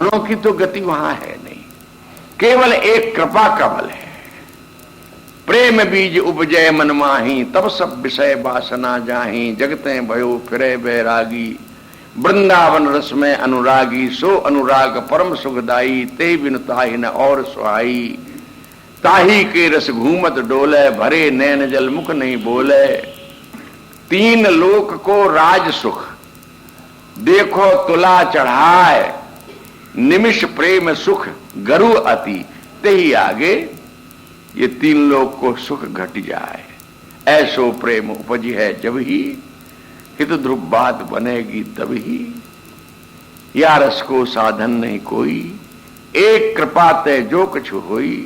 फलों की तो गति वहां है नहीं, केवल एक कृपा कमल है। प्रेम बीज उपजय मन माही, तब सब विषय वासना जाही। जगते भयो फिरे बैरागी, वृंदावन रस में अनुरागी। सो अनुराग परम सुखदाई, ते बिनु ताहि न और सुहाई। ताही के रस घूमत डोले, भरे नैन जल मुख नहीं बोले। तीन लोक को राज सुख, देखो तुला चढ़ाए। निमिष प्रेम सुख गरु अति, तेही आगे ये तीन लोक को सुख घट जाए। ऐसो प्रेम उपजी है जब ही, हित ध्रुव बात बनेगी तभी। या रस को साधन नहीं कोई, एक कृपा ते जो कछु होई।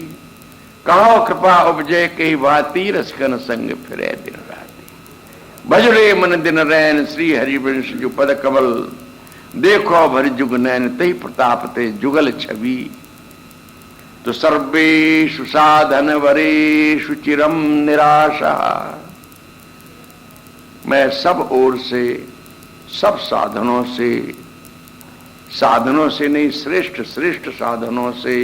कहो कृपा उपजे कही भांति, रसकन संग फिरे दिन राति। भजरे मन दिन रैन, श्री हरिवंश जो पद कमल। देखो भर जुग नैन, तही प्रताप ते जुगल छवि। तो सर्वेषु साधन वरेषु चिरम निराशा। मैं सब ओर से, सब साधनों से नहीं, श्रेष्ठ श्रेष्ठ साधनों से।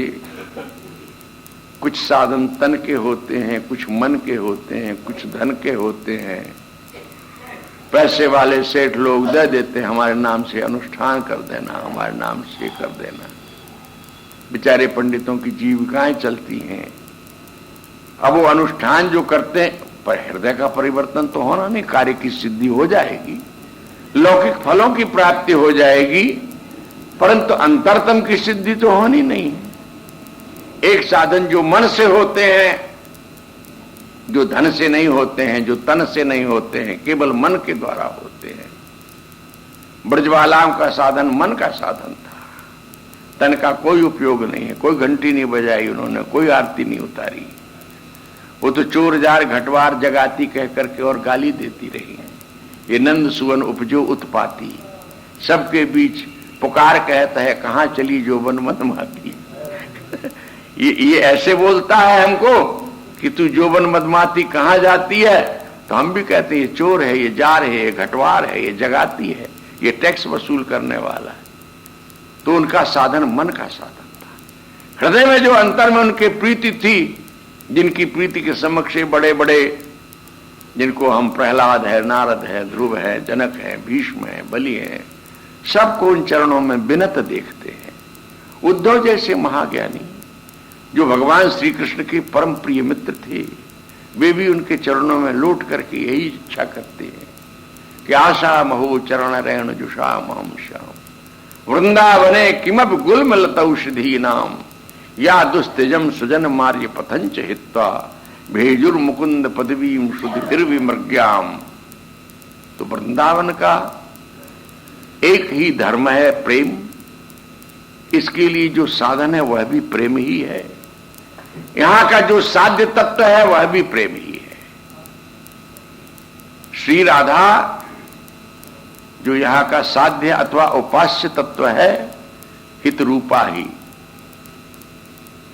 कुछ साधन तन के होते हैं, कुछ मन के होते हैं, कुछ धन के होते हैं। पैसे वाले सेठ लोग दे देते हैं, हमारे नाम से अनुष्ठान कर देना, हमारे नाम से कर देना। बेचारे पंडितों की जीविकाएं चलती हैं। अब वो अनुष्ठान जो करते हैं, पर हृदय का परिवर्तन तो होना नहीं। कार्य की सिद्धि हो जाएगी, लौकिक फलों की प्राप्ति हो जाएगी, परंतु अंतरतम की सिद्धि तो होनी नहीं। एक साधन जो मन से होते हैं, जो धन से नहीं होते हैं, जो तन से नहीं होते हैं, केवल मन के द्वारा होते हैं। ब्रजबालाओं का साधन मन का साधन था, तन का कोई उपयोग नहीं है। कोई घंटी नहीं बजाई उन्होंने, कोई आरती नहीं उतारी। वो तो चोर जार घटवार जगाती कह करके और गाली देती रही है। ये नंद सुवन उपजो उत्पाती, सबके बीच पुकार कहता है, कहां चली जोबन मदमाती। ये ऐसे बोलता है हमको कि तू जोबन मदमाती कहां जाती है। तो हम भी कहते हैं ये चोर है, ये जार है, ये घटवार है, ये जगाती है, ये टैक्स वसूल करने वाला है। तो उनका साधन मन का साधन था। हृदय में जो अंतर में उनके प्रीति थी, जिनकी प्रीति के समक्ष बड़े बड़े, जिनको हम प्रहलाद है, नारद है, ध्रुव है, जनक है, भीष्म है, बलि है, सबको उन चरणों में विनत देखते हैं। उद्धव जैसे महाज्ञानी जो भगवान श्री कृष्ण के परम प्रिय मित्र थे, वे भी उनके चरणों में लौट करके यही इच्छा करते हैं कि आशा महो चरण रेण जुषाम हम श्याम, वृंदावने किमप गुल्मलतौषधी नाम। या दुस्तेजम सुजन मार्य पथंच हित्वा, भेजुर मुकुंद पदवीम शुद्धिर्विमृग्याम। तो वृंदावन का एक ही धर्म है, प्रेम। इसके लिए जो साधन है वह भी प्रेम ही है। यहां का जो साध्य तत्व है वह भी प्रेम ही है। श्री राधा जो यहां का साध्य अथवा उपास्य तत्व है, हित रूपा ही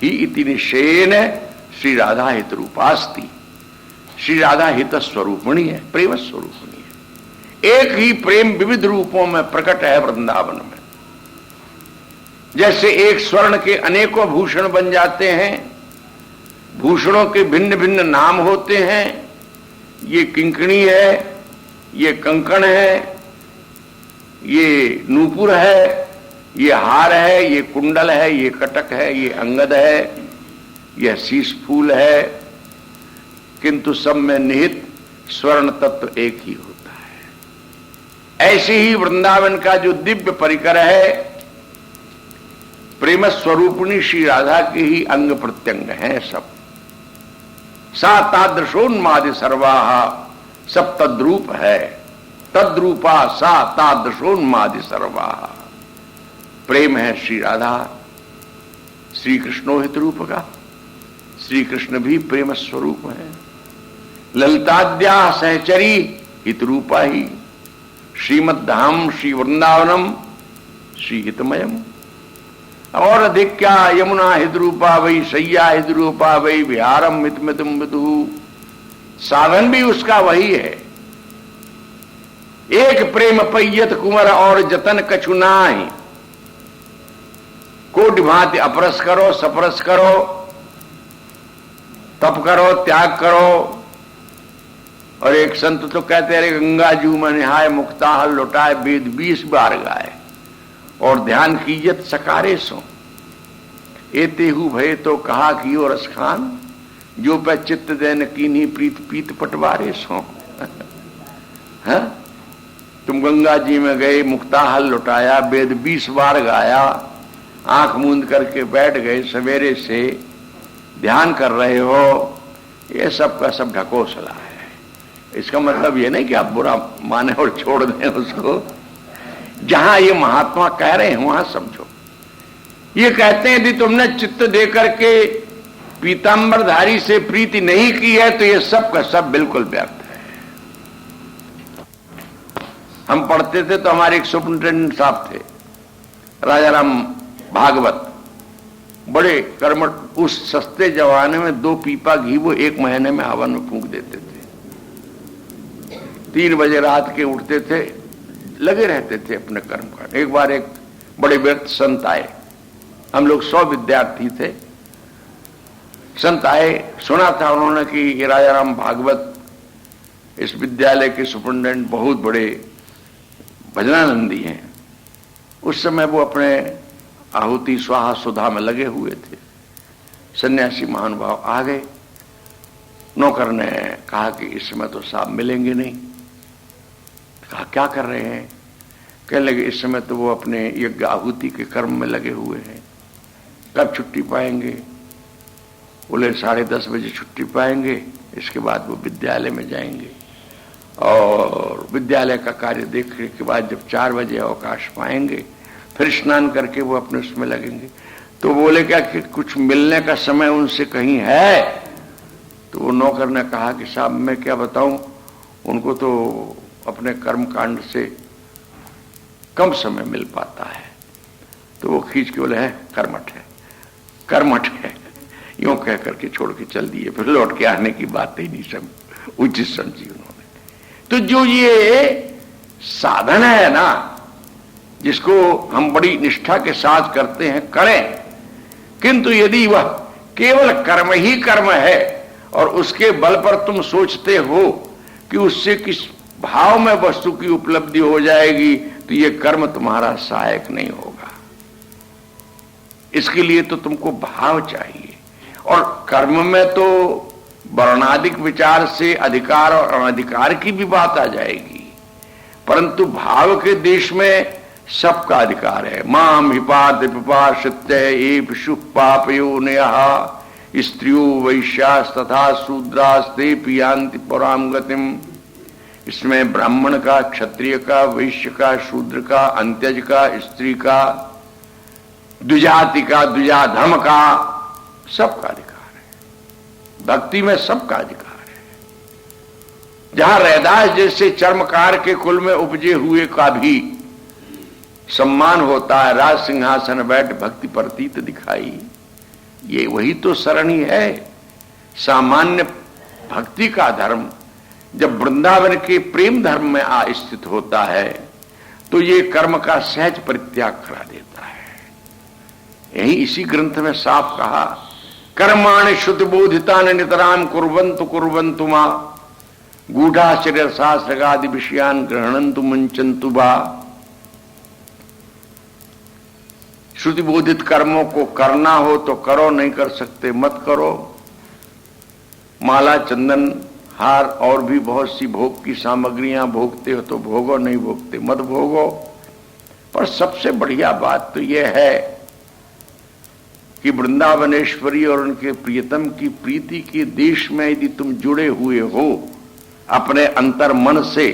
इति निश्चयेन श्री राधा हित रूपास्ति। श्री राधा हित स्वरूपिणी है, प्रेम स्वरूपिणी है। एक ही प्रेम विविध रूपों में प्रकट है वृंदावन में। जैसे एक स्वर्ण के अनेकों भूषण बन जाते हैं, भूषणों के भिन्न भिन्न नाम होते हैं। ये किंकणी है, ये कंकण है, ये नूपुर है, ये हार है, ये कुंडल है, ये कटक है, ये अंगद है, यह शीश फूल है, किंतु सब में निहित स्वर्ण तत्व एक ही होता है। ऐसे ही वृंदावन का जो दिव्य परिकर है, प्रेम स्वरूपिणी श्री राधा के ही अंग प्रत्यंग हैं सब। सा तादृशोन्मादि सर्वाहा, सब तद्रूप है। तद्रूपा सा तादृशोन्मादि सर्वाहा। प्रेम है श्री राधा श्री कृष्णोहित रूप का। श्री कृष्ण भी प्रेम स्वरूप है। ललिताद्या सहचरी हित रूपा ही। श्रीमद्धाम श्री वृंदावनम श्री हितमयम। और अधिक क्या, यमुना हित रूपा वही, सैया हित रूपा वही, विहारम हितमितम विदु। साधन भी उसका वही है। एक प्रेम पैयत कुंवर और जतन कछु नाहि। कोटि भांति अपरस करो, सपरस करो, तप करो, त्याग करो। और एक संत तो कहते रहे, गंगा जू में नहाय, मुक्ताहल लुटाए, वेद 20 बार गाए, और ध्यान कीजत सकारे सो। एतेहु भय तो कहा कि ओ रसखान, जो पे चित्त देन कीन्ही प्रीत पीत पटवारे सो। है? तुम गंगा जी में गए, मुक्ताहल लुटाया, वेद 20 बार गाया, आंख मूंद करके बैठ गए, सवेरे से ध्यान कर रहे हो, ये सब का सब ढकोसला है। इसका मतलब ये नहीं कि आप बुरा माने और छोड़ दें उसको। जहां ये महात्मा कह रहे हैं वहां समझो। ये कहते हैं यदि तुमने चित्त दे करके पीतांबरधारी से प्रीति नहीं की है तो ये सब का सब बिल्कुल व्यर्थ है। हम पढ़ते थे तो हमारे एक सुपरिटेंडेंट साहब थे, राजाराम भागवत, बड़े कर्मठ। उस सस्ते जमाने में 2 पीपा घी वो 1 महीने में हवन में फूंक देते थे। 3 बजे रात के उठते थे, लगे रहते थे अपने कर्म का। एक बार एक बड़े व्यक्त संत आए, हम लोग 100 विद्यार्थी थे। संत आए, सुना था उन्होंने कि ये राजाराम भागवत इस विद्यालय के सुपरिटेंडेंट बहुत बड़े भजनानंदी हैं। उस समय वो अपने आहुति स्वाहा सुधा में लगे हुए थे। सन्यासी महानुभाव आ गए। नौकर ने कहा कि इस समय तो साहब मिलेंगे नहीं। कहा क्या कर रहे हैं? कहने लगे इस समय तो वो अपने यज्ञ आहुति के कर्म में लगे हुए हैं, कब छुट्टी पाएंगे? बोले 10:30 बजे छुट्टी पाएंगे, इसके बाद वो विद्यालय में जाएंगे और विद्यालय का कार्य देखने के बाद जब 4 बजे अवकाश पाएंगे फिर स्नान करके वो अपने उसमें लगेंगे। तो बोले क्या कि कुछ मिलने का समय उनसे कहीं है? तो वो नौकर ने कहा कि साहब मैं क्या बताऊं, उनको तो अपने कर्म कांड से कम समय मिल पाता है। तो वो खींच के बोले है कर्मठ है, कर्मठ है, यूं कह करके छोड़ के चल दिए। फिर लौट के आने की बात ही नहीं सब उचित समझी उन्होंने। तो जो ये साधन है ना, जिसको हम बड़ी निष्ठा के साथ करते हैं, करें, किंतु यदि वह केवल कर्म ही कर्म है और उसके बल पर तुम सोचते हो कि उससे किस भाव में वस्तु की उपलब्धि हो जाएगी, तो यह कर्म तुम्हारा सहायक नहीं होगा। इसके लिए तो तुमको भाव चाहिए। और कर्म में तो वर्णाधिक विचार से अधिकार और अनधिकार की भी बात आ जाएगी, परंतु भाव के देश में सबका अधिकार है। माम हिपात पिपाशत्य एषु पापयोनयः स्त्रियो वैश्यास तथा शूद्रास्ते पियांति पराम गतिम। इसमें ब्राह्मण का, क्षत्रिय का, वैश्य का, शूद्र का, अंत्यज का, स्त्री का, द्विजाति का, द्विजाधम का, सबका अधिकार है। भक्ति में सबका अधिकार है। जहां रैदास जैसे चर्मकार के कुल में उपजे हुए का भी सम्मान होता है, राज सिंहासन बैठ भक्ति प्रतीत दिखाई, ये वही तो सरणी है। सामान्य भक्ति का धर्म जब वृंदावन के प्रेम धर्म में स्थित होता है तो ये कर्म का सहज परित्याग करा देता है। यही इसी ग्रंथ में साफ कहा, कर्माणि श्रुति बोधितानि नितराम कुर्वन्तु कुर्वन्तु मा गूढ़ाश्चर्य शास्त्रगादि विषयान ग्रहणन्तु मुंचन्तु बा। श्रुति बोधित कर्मों को करना हो तो करो, नहीं कर सकते मत करो। माला, चंदन, हार और भी बहुत सी भोग की सामग्रियां भोगते हो तो भोगो, नहीं भोगते मत भोगो। पर सबसे बढ़िया बात तो यह है कि वृंदावनेश्वरी और उनके प्रियतम की प्रीति के देश में यदि तुम जुड़े हुए हो अपने अंतर मन से,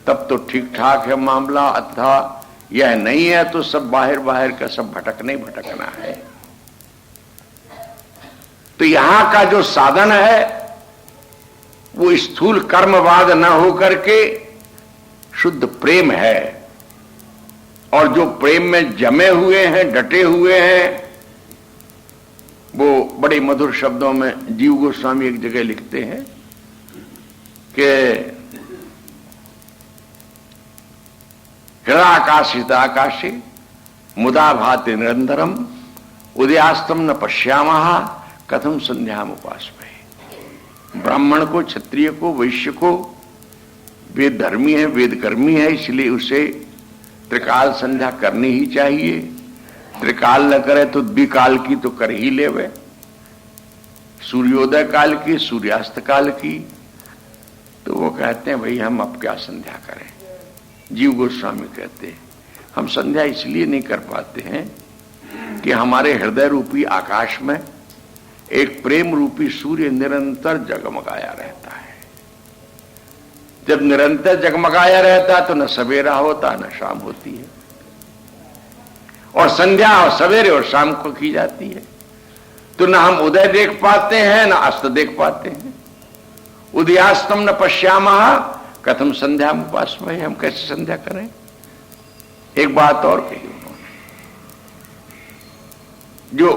तब तो ठीक ठाक है मामला। अथवा यह नहीं है तो सब बाहर बाहर का सब भटकना ही भटकना है। तो यहां का जो साधन है वो स्थूल कर्मवाद न होकर के शुद्ध प्रेम है। और जो प्रेम में जमे हुए हैं, डटे हुए हैं, वो बड़े मधुर शब्दों में जीव गोस्वामी एक जगह लिखते हैं कि हृदयाकाशित आकाशे मुदा भाति निरंतरम उदयास्तम न पश्यामः कथम संध्याम उपासमहे। ब्राह्मण को, क्षत्रिय को, वैश्य को वेद धर्मी है, वेद कर्मी है, इसलिए उसे त्रिकाल संध्या करनी ही चाहिए। त्रिकाल न करे तो द्विकाल की तो कर ही ले वे, सूर्योदय काल की, सूर्यास्त काल की। तो वो कहते हैं भाई हम अब क्या संध्या करें। जीव गोस्वामी कहते हैं हम संध्या इसलिए नहीं कर पाते हैं कि हमारे हृदय रूपी आकाश में एक प्रेम रूपी सूर्य निरंतर जगमगाया रहता है। जब निरंतर जगमगाया रहता तो न सवेरा होता न शाम होती है, और संध्या और सवेरे और शाम को की जाती है तो न हम उदय देख पाते हैं न अस्त देख पाते हैं। उदयास्तम न पश्यामः कथम संध्या उपासमहे, हम कैसे संध्या करें। एक बात और कही उन्होंने जो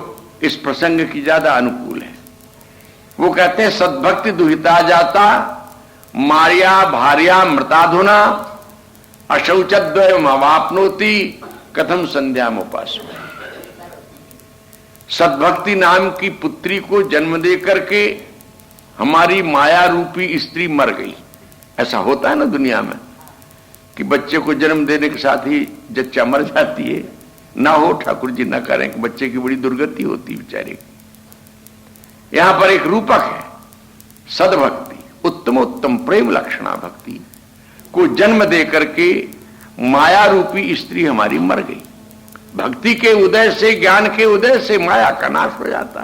इस प्रसंग की ज्यादा अनुकूल है। वो कहते हैं सद्भक्ति दुहिता जाता मार्या भार्या मृताधुना अशौचद्वयम अवाप्नोति कथम संध्याम उपासमहे। सद्भक्ति नाम की पुत्री को जन्म दे करके हमारी माया रूपी स्त्री मर गई। ऐसा होता है ना दुनिया में कि बच्चे को जन्म देने के साथ ही जच्चा मर जाती है। ना हो, ठाकुर जी ना करें कि बच्चे की बड़ी दुर्गति होती बेचारे की। यहां पर एक रूपक है सद्भक्ति, उत्तमोत्तम प्रेम लक्षणा भक्ति को जन्म दे करके माया रूपी स्त्री हमारी मर गई। भक्ति के उदय से, ज्ञान के उदय से माया का नाश हो जाता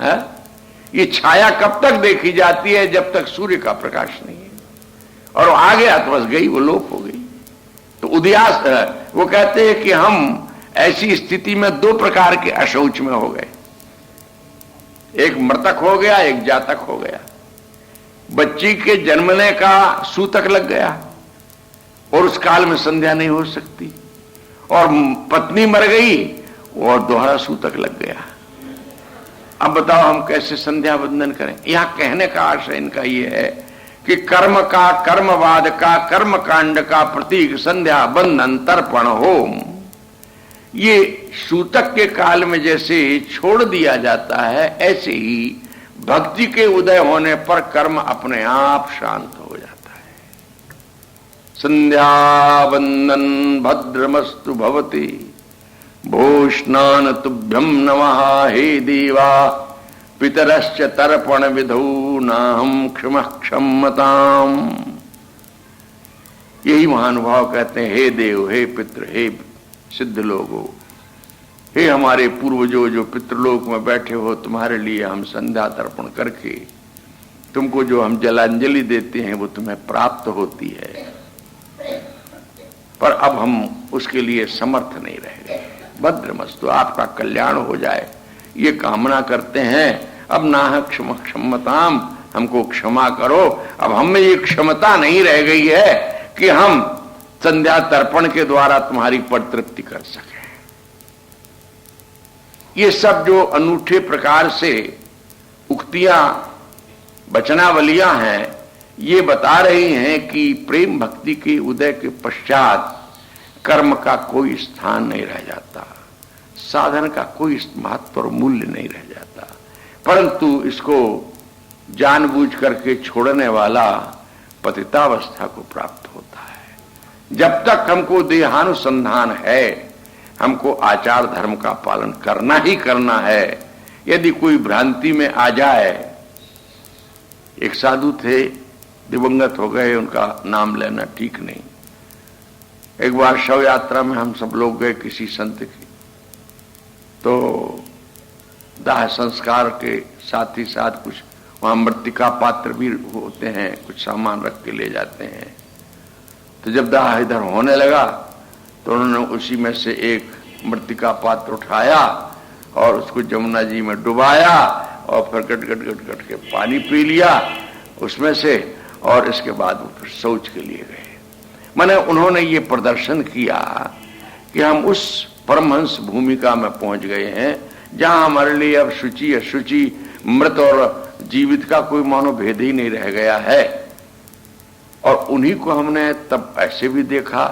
है? ये छाया कब तक देखी जाती है? जब तक सूर्य का प्रकाश नहीं है, और आ गया तो बस गई, वो लोप हो गई। तो उदयास वो कहते हैं कि हम ऐसी स्थिति में दो प्रकार के अशौच में हो गए, एक मृतक हो गया, एक जातक हो गया। बच्ची के जन्मने का सूतक लग गया और उस काल में संध्या नहीं हो सकती, और पत्नी मर गई और दोहरा सूतक लग गया। अब बताओ हम कैसे संध्या बंधन करें। यहां कहने का आशय इनका यह है कि कर्म का, कर्मवाद का, कर्म कांड का प्रतीक संध्या बंधन तर्पण होम, ये सूतक के काल में जैसे छोड़ दिया जाता है, ऐसे ही भक्ति के उदय होने पर कर्म अपने आप शांत हो जाता है। संध्या बंधन भद्रमस्तु भवति भूष्णान तुभ्यं नमः हे देवा पितरश्च तर्पण विधौ नाहं क्षमः क्षमताम। यही महानुभाव कहते हैं हे देव, हे पितृ, हे सिद्ध लोगों, हे हमारे पूर्वजों जो पितृलोक में बैठे हो, तुम्हारे लिए हम संध्या तर्पण करके तुमको जो हम जलांजलि देते हैं वो तुम्हें प्राप्त होती है, पर अब हम उसके लिए समर्थ नहीं रह गए। भद्रमस्तु, आपका कल्याण हो जाए ये कामना करते हैं। अब नाह क्षम क्षमताम, हमको क्षमा करो। अब हम में ये क्षमता नहीं रह गई है कि हम संध्या तर्पण के द्वारा तुम्हारी परितृप्ति कर सके। ये सब जो अनूठे प्रकार से उक्तियां, वचनावलियां हैं, ये बता रही हैं कि प्रेम भक्ति के उदय के पश्चात कर्म का कोई स्थान नहीं रह जाता, साधन का कोई महत्व और मूल्य नहीं रह जाता, परंतु इसको जानबूझ करके छोड़ने वाला पतितावस्था को प्राप्त होता है। जब तक हमको देहानुसंधान है, हमको आचार धर्म का पालन करना ही करना है। यदि कोई भ्रांति में आ जाए, एक साधु थे, दिवंगत हो गए, उनका नाम लेना ठीक नहीं। एक बार शव यात्रा में हम सब लोग गए किसी संत की, तो दाह संस्कार के साथ ही साथ कुछ वहां मृतिका पात्र भी होते हैं, कुछ सामान रख के ले जाते हैं। तो जब दाह इधर होने लगा तो उन्होंने उसी में से एक मृतिका पात्र उठाया और उसको जमुना जी में डुबाया और फिर गट गट गट गट के पानी पी लिया उसमें से, और इसके बाद वो फिर शौच के लिए गए। माने उन्होंने ये प्रदर्शन किया कि हम उस परमहंस भूमिका में पहुंच गए हैं जहां हमारे लिए अब शुचि अशुचि, मृत और जीवित का कोई मनोभेद ही नहीं रह गया है। और उन्हीं को हमने तब ऐसे भी देखा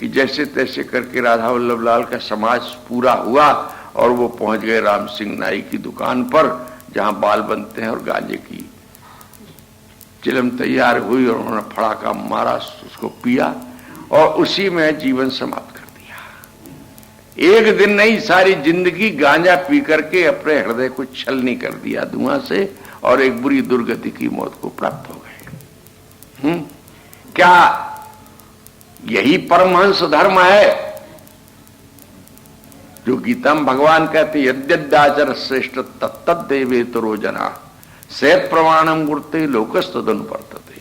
कि जैसे तैसे करके राधा वल्लभ लाल का समाज पूरा हुआ और वो पहुंच गए राम सिंह नाई की दुकान पर, जहां बाल बनते हैं और गांजे की चिलम तैयार हुई और उन्होंने फड़ाका मारा, उसको पिया और उसी में जीवन समाप्त कर दिया। एक दिन नहीं, सारी जिंदगी गांजा पी करके अपने हृदय को छलनी कर दिया धुआं से और एक बुरी दुर्गति की मौत को प्राप्त हो गए। क्या यही परमहंस धर्म है जो गीता में भगवान कहते यद्यदाचर श्रेष्ठ तत्तदेवेतरो जना सेत प्रमाणम गुरुते लोकस्तदनुवर्तते।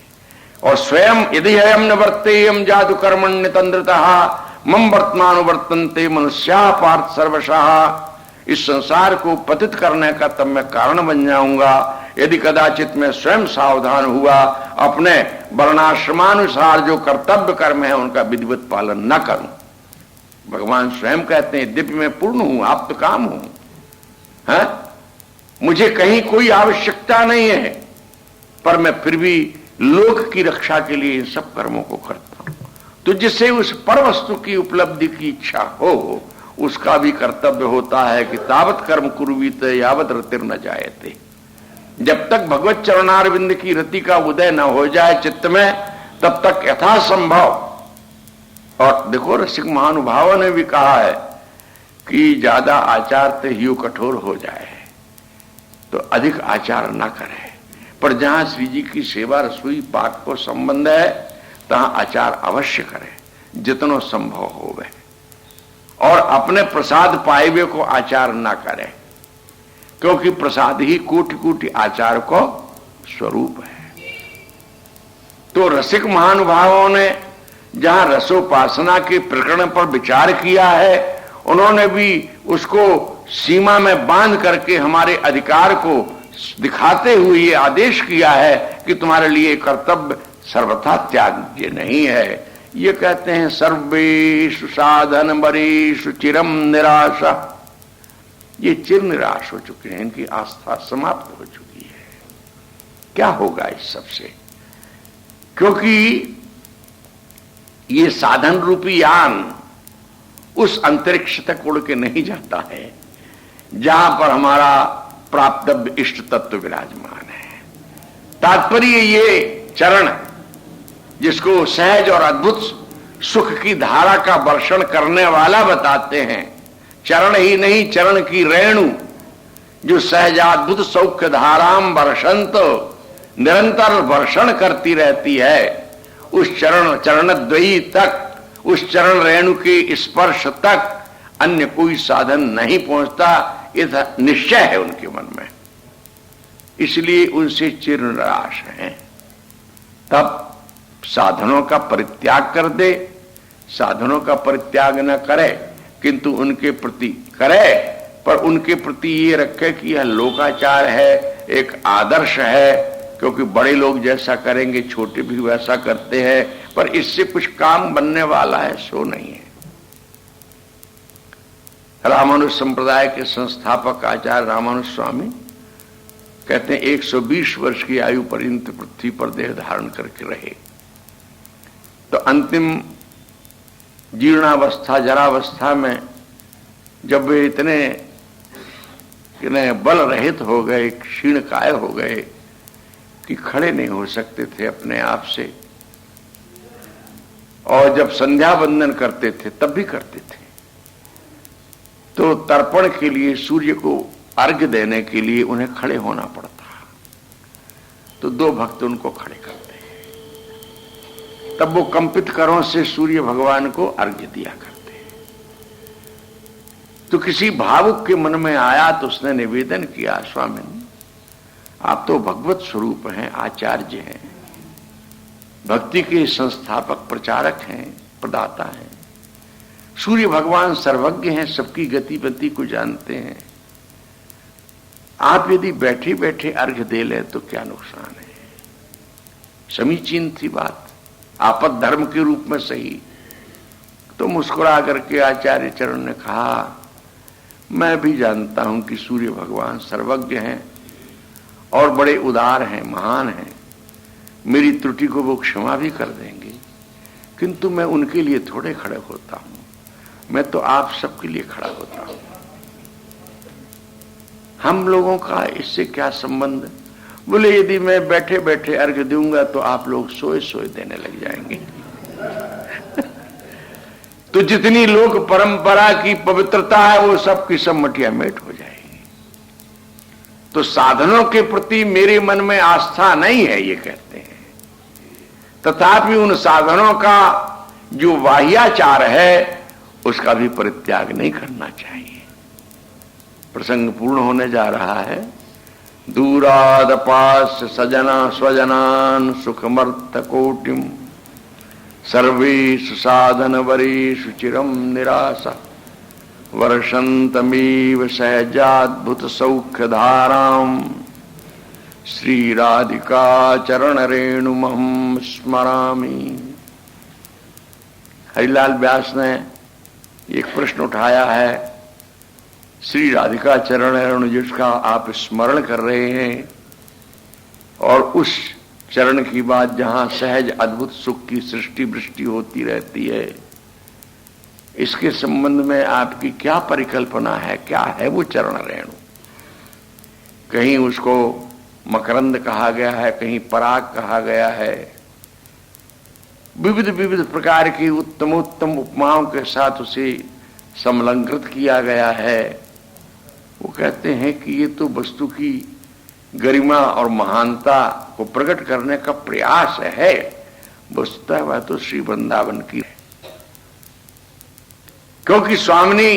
और स्वयं यदि अयम न वर्तेयम जादु कर्मण्य तंद्रतः मम वर्तमान वर्तन्ते मनुष्या पार्थ सर्वशः। इस संसार को पतित करने का तब मैं कारण बन जाऊंगा यदि कदाचित मैं स्वयं सावधान हुआ, अपने वर्णाश्रमानुसार जो कर्तव्य कर्म है उनका विधिवत पालन न करूं। भगवान स्वयं कहते हैं दिव्य में पूर्ण हूं, आप तो काम हूं, है? मुझे कहीं कोई आवश्यकता नहीं है, पर मैं फिर भी लोक की रक्षा के लिए इन सब कर्मों को करता हूं। तो जिससे उस पर वस्तु की उपलब्धि की इच्छा हो, उसका भी कर्तव्य होता है कि तावत कर्म कुर्वीत यावत रतिर न जायते। जब तक भगवत चरणारविंद की रति का उदय न हो जाए चित्त में, तब तक यथासंभव। और देखो रसिक महानुभावों ने भी कहा है कि ज्यादा आचार से ही कठोर हो जाए तो अधिक आचार न करे, पर जहां श्री जी की सेवा रसोई पाक को संबंध है तहां आचार अवश्य करे जितनो संभव हो वह, और अपने प्रसाद पाए हुए को आचार न करे, क्योंकि प्रसाद ही कोटि कोटि आचार को स्वरूप है। तो रसिक महानुभावों ने जहां रसोपासना के प्रकरण पर विचार किया है, उन्होंने भी उसको सीमा में बांध करके हमारे अधिकार को दिखाते हुए ये आदेश किया है कि तुम्हारे लिए कर्तव्य सर्वथा त्याज्य नहीं है। ये कहते हैं सर्वेषु साधन बरेषु चिरम निराशा। ये चिर निराश हो चुके हैं, इनकी आस्था समाप्त हो चुकी है। क्या होगा इस सबसे? क्योंकि ये साधन रूपी यान उस अंतरिक्ष तक उड़ के नहीं जाता है जहां पर हमारा प्राप्तव्य इष्ट तत्व विराजमान है। तात्पर्य ये चरण जिसको सहज और अद्भुत सुख की धारा का वर्षण करने वाला बताते हैं, चरण ही नहीं चरण की रेणु जो सहजाद्भुत सौख्य धाराम वर्षंत निरंतर वर्षण करती रहती है, उस चरणद्वयी तक, उस चरण रेणु के स्पर्श तक अन्य कोई साधन नहीं पहुंचता, यह निश्चय है उनके मन में। इसलिए उनसे चिर निराश हैं। तब साधनों का परित्याग कर दे, साधनों का परित्याग न करे किंतु उनके प्रति करे, पर उनके प्रति ये रखे कि यह लोकाचार है, एक आदर्श है, क्योंकि बड़े लोग जैसा करेंगे छोटे भी वैसा करते हैं, पर इससे कुछ काम बनने वाला है सो नहीं है। रामानुज संप्रदाय के संस्थापक आचार्य रामानुज स्वामी कहते हैं 120 वर्ष की आयु पर्यंत पृथ्वी पर देह धारण करके रहे, तो अंतिम जीर्णावस्था जरावस्था में जब वे इतने बल रहित हो गए, क्षीण काय हो गए कि खड़े नहीं हो सकते थे अपने आप से, और जब संध्या वंदन करते थे तब भी करते थे, तो तर्पण के लिए सूर्य को अर्घ्य देने के लिए उन्हें खड़े होना पड़ता। तो दो भक्त उनको खड़े करते हैं, तब वो कंपित करों से सूर्य भगवान को अर्घ्य दिया करते। तो किसी भावुक के मन में आया तो उसने निवेदन किया, स्वामी आप तो भगवत स्वरूप हैं, आचार्य हैं, भक्ति के संस्थापक प्रचारक हैं, प्रदाता हैं, सूर्य भगवान सर्वज्ञ हैं, सबकी गतिविधि को जानते हैं, आप यदि बैठे बैठे अर्घ्य दे ले तो क्या नुकसान है? समीचीन थी बात, आपद धर्म के रूप में सही। तो मुस्कुरा करके आचार्य चरण ने कहा, मैं भी जानता हूं कि सूर्य भगवान सर्वज्ञ हैं और बड़े उदार हैं, महान हैं, मेरी त्रुटि को वो क्षमा भी कर देंगे, किंतु मैं उनके लिए थोड़े खड़े होता हूं, मैं तो आप सबके लिए खड़ा होता हूं। हम लोगों का इससे क्या संबंध? बोले यदि मैं बैठे बैठे अर्घ्य दूंगा तो आप लोग सोए सोए देने लग जाएंगे। तो जितनी लोक परंपरा की पवित्रता है वो सब की सब मटिया मेट हो जाएगी। तो साधनों के प्रति मेरे मन में आस्था नहीं है, ये कहते हैं। तथापि उन साधनों का जो बाह्याचार है उसका भी परित्याग नहीं करना चाहिए। प्रसंग पूर्ण होने जा रहा है। दूरादपास सजना स्वजनान सुखमर्थ कोटिम सर्वेषु साधन वरेषु चिरम निराशा वर्षन्तमीव सहजाद्भुत सौख्य धाराम श्री राधिका चरण रेणुमहं स्मरामि। हरिलाल व्यास ने एक प्रश्न उठाया है, श्री राधिका चरण रेणु जिसका आप स्मरण कर रहे हैं और उस चरण की बात जहां सहज अद्भुत सुख की सृष्टि वृष्टि होती रहती है, इसके संबंध में आपकी क्या परिकल्पना है? क्या है वो चरण रेणु? कहीं उसको मकरंद कहा गया है, कहीं पराग कहा गया है। विविध विविध प्रकार की उत्तमोत्तम उपमाओं के साथ उसे समलंकृत किया गया है। वो कहते हैं कि ये तो वस्तु की गरिमा और महानता को प्रकट करने का प्रयास है। वस्तुतः वह तो श्री वृंदावन की है, क्योंकि स्वामिनी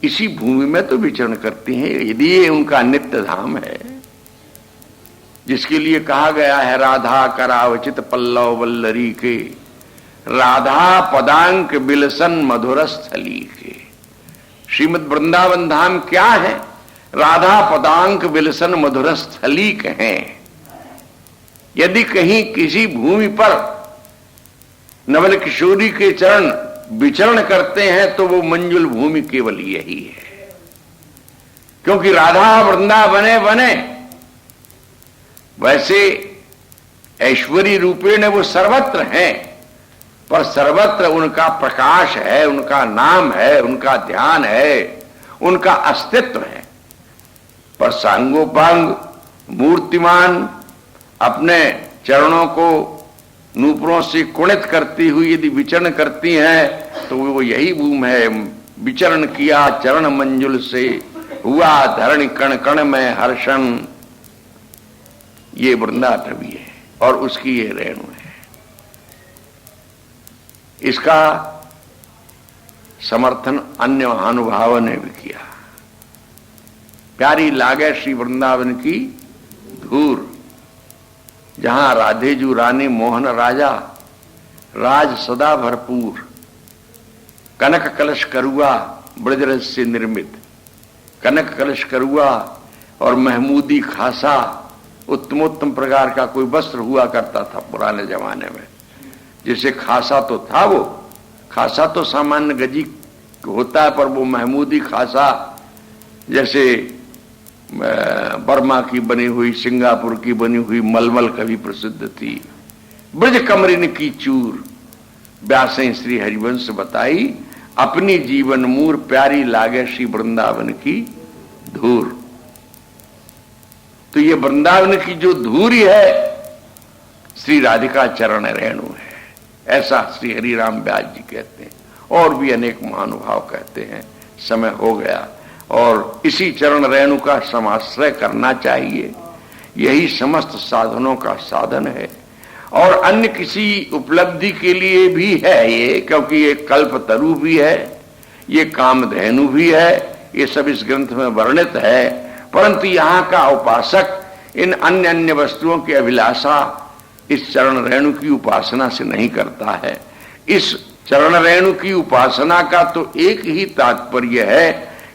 इसी भूमि में तो विचरण करती हैं। यदि ये उनका नित्य धाम है, जिसके लिए कहा गया है राधा करावचित पल्लव वल्लरी के, राधा पदांक बिलसन मधुर स्थली के। श्रीमद वृंदावन धाम क्या है? राधा पदांक बिलसन मधुर स्थली के हैं। यदि कहीं किसी भूमि पर नवल किशोरी के चरण विचरण करते हैं तो वो मंजुल भूमि केवल यही है, क्योंकि राधा वृंदावने बने। वैसे ऐश्वर्य रूपेण वो सर्वत्र हैं, पर सर्वत्र उनका प्रकाश है, उनका नाम है, उनका ध्यान है, उनका अस्तित्व है। पर सांगोपांग मूर्तिमान अपने चरणों को नूपुरों से कुणित करती हुई यदि विचरण करती हैं तो वो यही भूमि है। विचरण किया चरण मंजुल से, हुआ धरण कण कण में हर्षण। ये वृंदाटवी है और उसकी ये रेणु है। इसका समर्थन अन्य महानुभावों ने भी किया। प्यारी लागे श्री वृंदावन की धूर, जहां राधेजू रानी मोहन राजा, राज सदा भरपूर, कनक कलश करुआ ब्रजरज से निर्मित। कनक कलश करुआ और महमूदी खासा, उत्तमोत्तम प्रकार का कोई वस्त्र हुआ करता था पुराने जमाने में। जैसे खासा तो था, वो खासा तो सामान्य गजी होता है, पर वो महमूदी खासा जैसे बर्मा की बनी हुई, सिंगापुर की बनी हुई मलमल कभी प्रसिद्ध थी। ब्रज कमरिन की चूर व्यासें श्री हरिवंश बताई, अपनी जीवन मूर प्यारी लागे श्री वृंदावन की धूर। तो ये वृंदावन की जो धूरी है श्री राधिका चरण रेणु है, ऐसा श्री हरिराम व्यास जी कहते हैं, और भी अनेक महानुभाव कहते हैं। समय हो गया और इसी चरण रेणु का समाश्रय करना चाहिए। यही समस्त साधनों का साधन है और अन्य किसी उपलब्धि के लिए भी है ये, क्योंकि ये कल्प तरु भी है, ये कामधेनु भी है, ये सब इस ग्रंथ में वर्णित है। परंतु यहाँ का उपासक इन अन्य अन्य वस्तुओं की अभिलाषा इस चरण रेणु की उपासना से नहीं करता है। इस चरण रेणु की उपासना का तो एक ही तात्पर्य है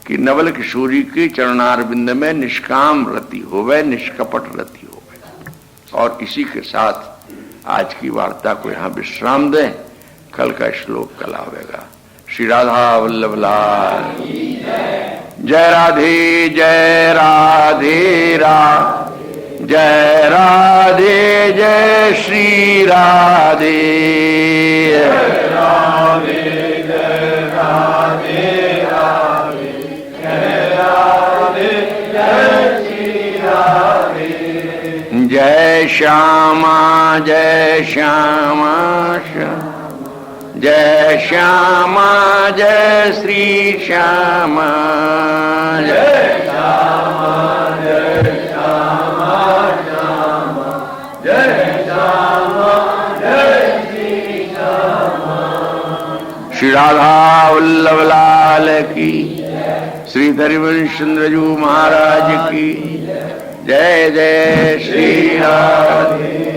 कि नवल किशोरी के चरणारविंद में निष्काम रति होवे, निष्कपट रति होवे। और इसी के साथ आज की वार्ता को यहां विश्राम दें। कल का श्लोक कल आवेगा। श्री राधा वल्लभ लाल जय राधे रा जय राधे जय श्री राधे, जय राधे जय राधे राधे, जय राधे जय श्री राधे। जय श्यामा जय श्यामा श्यामा, जय श्यामा जय श्री श्यामा, जय श्यामा जय श्यामा श्यामा, जय श्यामा जय श्री श्यामा। श्री राधा वल्लभ लाल की, श्री हरिवंशचंद्रजू महाराज की जय। जय श्री राधे।